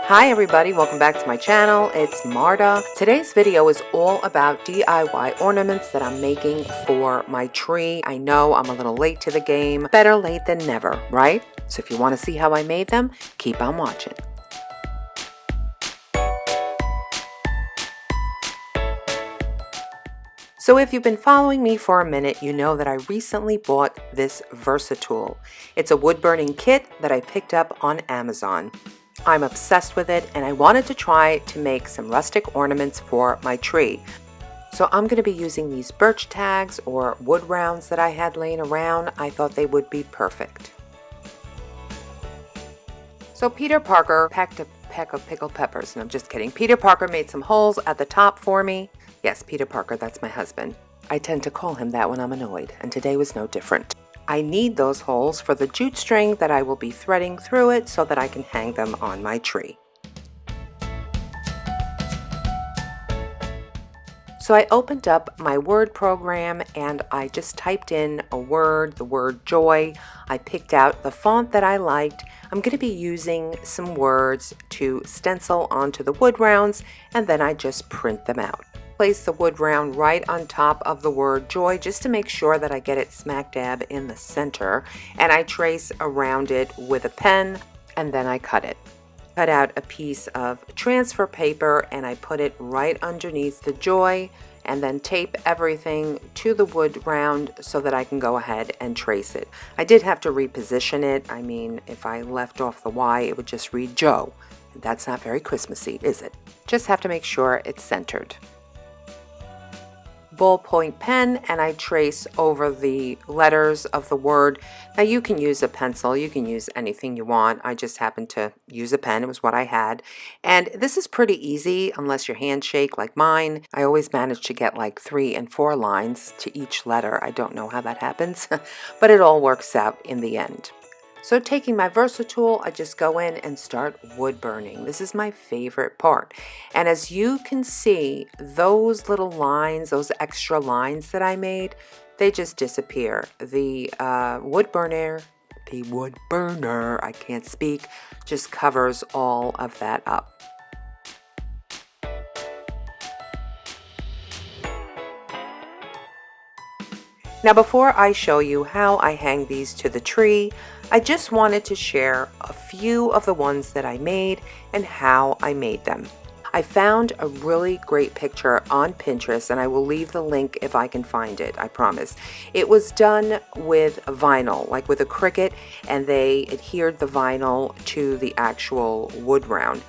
Hi everybody, welcome back to my channel. It's Marta. Today's video is all about DIY ornaments that I'm making for my tree. I know I'm a little late to the game. Better late than never, right? So if you want to see how I made them, keep on watching. So if you've been following me for a minute, you know that I recently bought this VersaTool. It's a wood burning kit that I picked up on Amazon. I'm obsessed with it and I wanted to try to make some rustic ornaments for my tree. So I'm going to be using these birch tags or wood rounds that I had laying around. I thought they would be perfect. So Peter Parker packed a peck of pickled peppers. And I'm just kidding. Peter Parker made some holes at the top for me. Yes, Peter Parker, that's my husband. I tend to call him that when I'm annoyed, and today was no different. I need those holes for the jute string that I will be threading through it so that I can hang them on my tree. So I opened up my Word program and I just typed in a word, the word joy. I picked out the font that I liked. I'm going to be using some words to stencil onto the wood rounds and then I just print them out. Place the wood round right on top of the word joy just to make sure that I get it smack dab in the center, and I trace around it with a pen and then I cut it. Cut out a piece of transfer paper and I put it right underneath the joy and then tape everything to the wood round so that I can go ahead and trace it. I did have to reposition it. I mean, if I left off the Y, it would just read Joe. That's not very Christmassy, is it? Just have to make sure it's centered. Ballpoint pen and I trace over the letters of the word. Now you can use a pencil, you can use anything you want. I just happened to use a pen, it was what I had. And this is pretty easy unless your hands shake like mine. I always manage to get like 3 and 4 lines to each letter. I don't know how that happens, but it all works out in the end. So taking my VersaTool, I just go in and start wood burning. This is my favorite part. And as you can see, those little lines, those extra lines that I made, they just disappear. The wood burner, I can't speak, just covers all of that up. Now before I show you how I hang these to the tree, I just wanted to share a few of the ones that I made and how I made them. I found a really great picture on Pinterest and I will leave the link if I can find it, I promise. It was done with vinyl, like with a Cricut, and they adhered the vinyl to the actual wood round.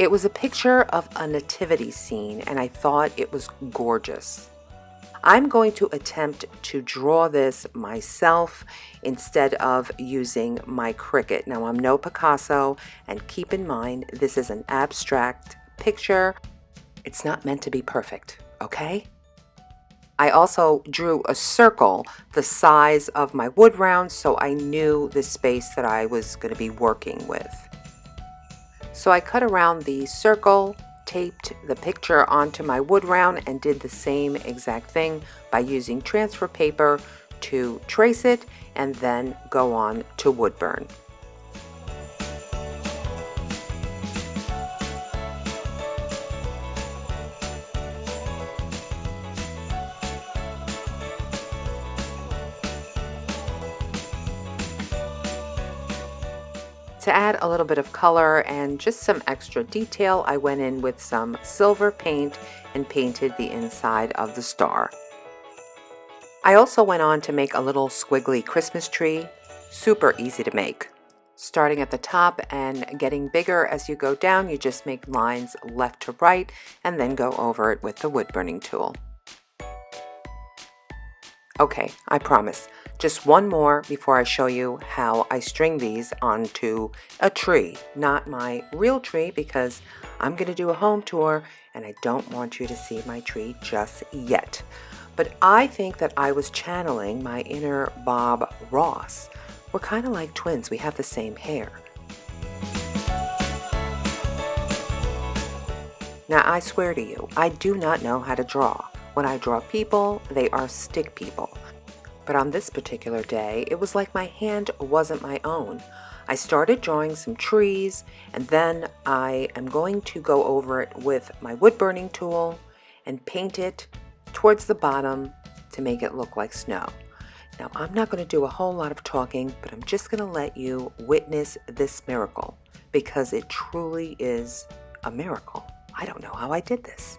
It was a picture of a nativity scene and I thought it was gorgeous. I'm going to attempt to draw this myself instead of using my Cricut. Now I'm no Picasso, and keep in mind this is an abstract picture. It's not meant to be perfect, okay? I also drew a circle the size of my wood round so I knew the space that I was going to be working with. So I cut around the circle, taped the picture onto my wood round and did the same exact thing by using transfer paper to trace it and then go on to wood burn. To add a little bit of color and just some extra detail, I went in with some silver paint and painted the inside of the star. I also went on to make a little squiggly Christmas tree, super easy to make. Starting at the top and getting bigger as you go down, you just make lines left to right and then go over it with the wood burning tool. Okay, I promise. Just one more before I show you how I string these onto a tree. Not my real tree because I'm going to do a home tour and I don't want you to see my tree just yet. But I think that I was channeling my inner Bob Ross. We're kind of like twins. We have the same hair. Now I swear to you, I do not know how to draw. When I draw people, they are stick people. But on this particular day, it was like my hand wasn't my own. I started drawing some trees, and then I am going to go over it with my wood burning tool and paint it towards the bottom to make it look like snow. Now, I'm not going to do a whole lot of talking, but I'm just going to let you witness this miracle because it truly is a miracle. I don't know how I did this.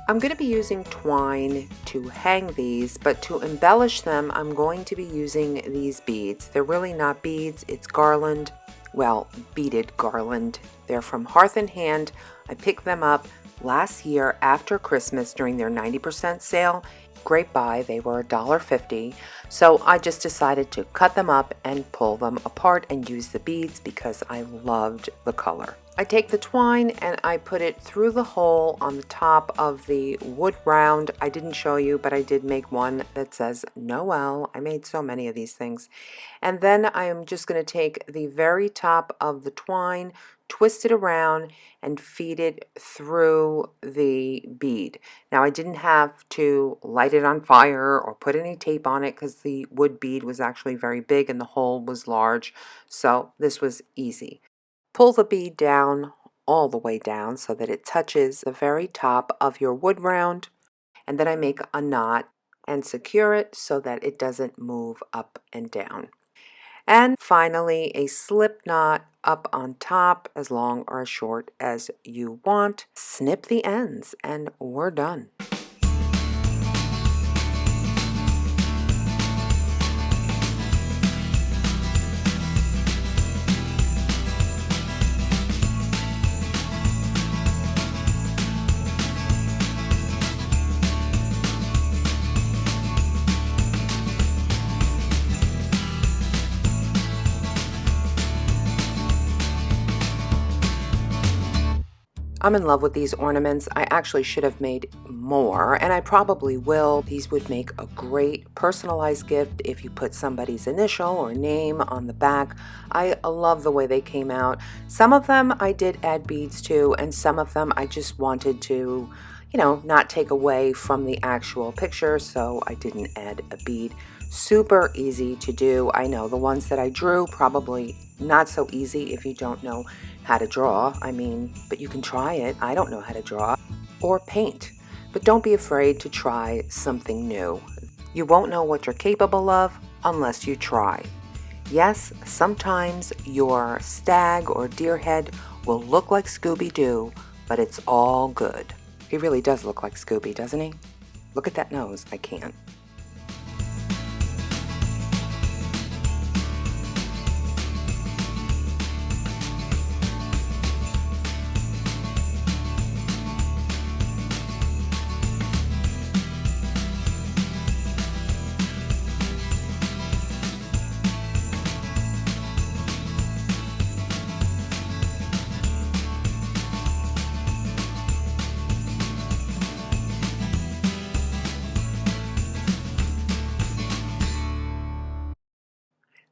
I'm going to be using twine to hang these, but to embellish them, I'm going to be using these beads. They're really not beads, it's garland. Well, beaded garland. They're from Hearth and Hand. I picked them up last year after Christmas during their 90% sale. Great buy, they were $1.50. So I just decided to cut them up and pull them apart and use the beads because I loved the color. I take the twine and I put it through the hole on the top of the wood round. I didn't show you, but I did make one that says Noel. I made so many of these things. And then I am just going to take the very top of the twine, twist it around, and feed it through the bead. Now, I didn't have to light it on fire or put any tape on it because the wood bead was actually very big and the hole was large, so this was easy. Pull the bead down all the way down so that it touches the very top of your wood round, and then I make a knot and secure it so that it doesn't move up and down. And finally, a slip knot up on top, as long or as short as you want. Snip the ends and we're done. I'm in love with these ornaments. I actually should have made more, and I probably will. These would make a great personalized gift if you put somebody's initial or name on the back. I love the way they came out. Some of them I did add beads to, and some of them I just wanted to, not take away from the actual picture, so I didn't add a bead. Super easy to do. I know the ones that I drew, probably not so easy if you don't know how to draw. But you can try it. I don't know how to draw or paint, but don't be afraid to try something new. You won't know what you're capable of unless you try. Yes, sometimes your stag or deer head will look like Scooby-Doo, but it's all good. He really does look like Scooby, doesn't he? Look at that nose. I can't.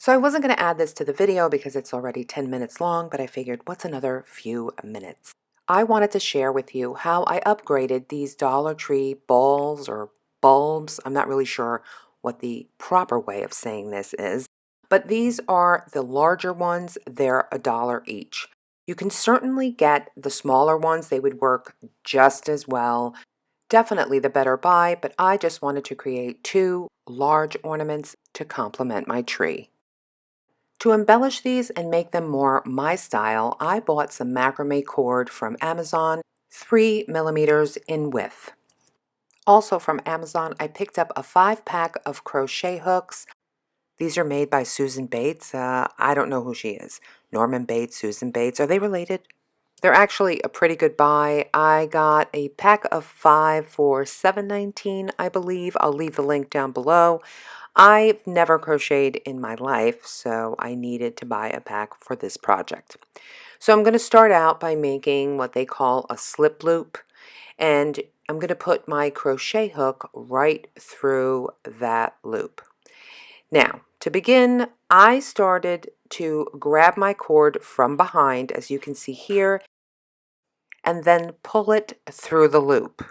So I wasn't going to add this to the video because it's already 10 minutes long, but I figured what's another few minutes? I wanted to share with you how I upgraded these Dollar Tree balls or bulbs. I'm not really sure what the proper way of saying this is, but these are the larger ones. They're $1 each. You can certainly get the smaller ones. They would work just as well. Definitely the better buy, but I just wanted to create 2 large ornaments to complement my tree. To embellish these and make them more my style, I bought some macrame cord from Amazon, 3 millimeters in width. Also from Amazon, I picked up a 5-pack of crochet hooks. These are made by Susan Bates. I don't know who she is. Norman Bates, Susan Bates. Are they related? They're actually a pretty good buy. I got a pack of 5 for $7.19, I believe. I'll leave the link down below. I've never crocheted in my life, so I needed to buy a pack for this project. So I'm going to start out by making what they call a slip loop, and I'm going to put my crochet hook right through that loop. Now, to begin, I started to grab my cord from behind, as you can see here, and then pull it through the loop.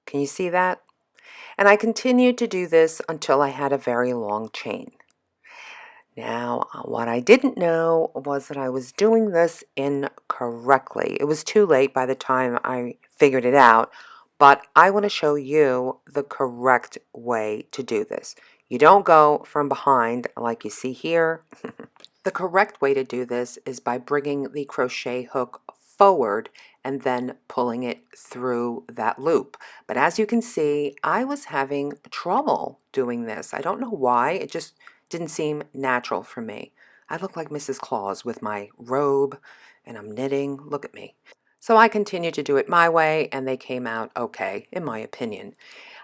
Can you see that? And I continued to do this until I had a very long chain. Now, what I didn't know was that I was doing this incorrectly. It was too late by the time I figured it out, but I want to show you the correct way to do this. You don't go from behind like you see here. The correct way to do this is by bringing the crochet hook forward and then pulling it through that loop. But as you can see, I was having trouble doing this. I don't know why. It just didn't seem natural for me. I look like Mrs. Claus with my robe and I'm knitting. Look at me. So I continued to do it my way and they came out okay, in my opinion.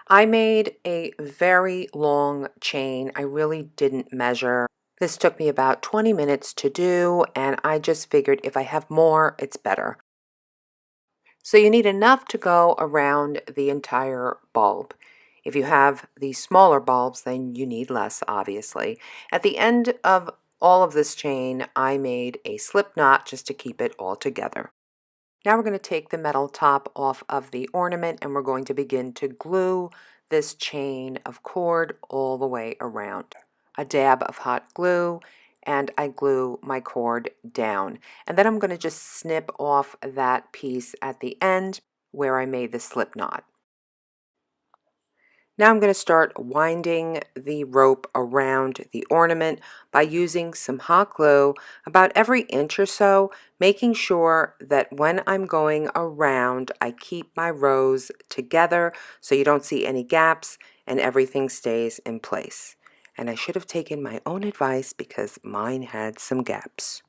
I made a very long chain. I really didn't measure. This took me about 20 minutes to do, and I just figured if I have more, it's better. So you need enough to go around the entire bulb. If you have the smaller bulbs, then you need less, obviously. At the end of all of this chain, I made a slip knot just to keep it all together. Now we're going to take the metal top off of the ornament and we're going to begin to glue this chain of cord all the way around. A dab of hot glue and I glue my cord down. And then I'm going to just snip off that piece at the end where I made the slip knot. Now I'm going to start winding the rope around the ornament by using some hot glue about every inch or so, making sure that when I'm going around, I keep my rows together so you don't see any gaps and everything stays in place. And I should have taken my own advice because mine had some gaps.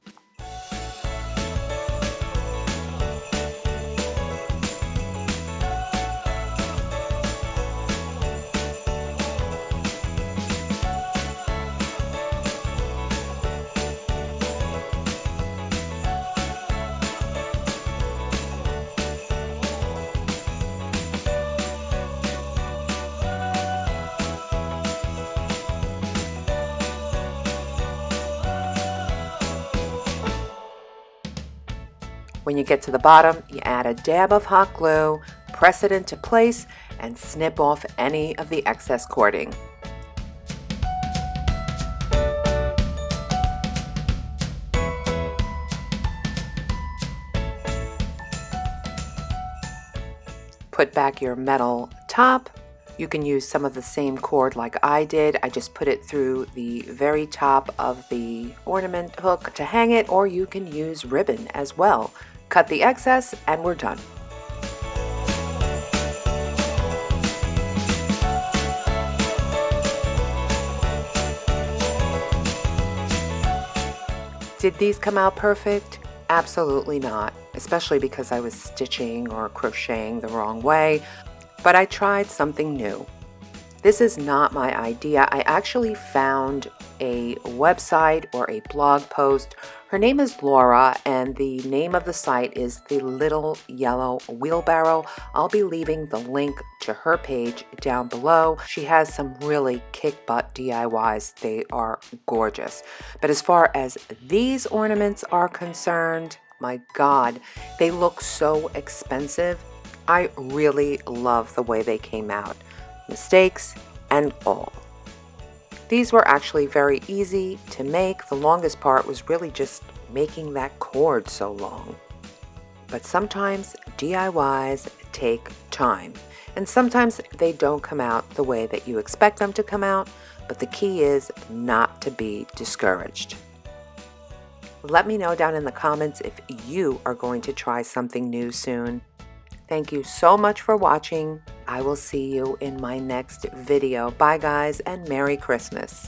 When you get to the bottom, you add a dab of hot glue, press it into place, and snip off any of the excess cording. Put back your metal top. You can use some of the same cord like I did. I just put it through the very top of the ornament hook to hang it, or you can use ribbon as well. Cut the excess and we're done. Did these come out perfect? Absolutely not, especially because I was stitching or crocheting the wrong way, but I tried something new. This is not my idea. I actually found a website or a blog post. Her name is Laura, and the name of the site is The Little Yellow Wheelbarrow. I'll be leaving the link to her page down below. She has some really kick-butt DIYs. They are gorgeous. But as far as these ornaments are concerned, my God, they look so expensive. I really love the way they came out, mistakes and all. These were actually very easy to make. The longest part was really just making that cord so long. But sometimes DIYs take time, and sometimes they don't come out the way that you expect them to come out, but the key is not to be discouraged. Let me know down in the comments if you are going to try something new soon. Thank you so much for watching. I will see you in my next video. Bye guys, and Merry Christmas.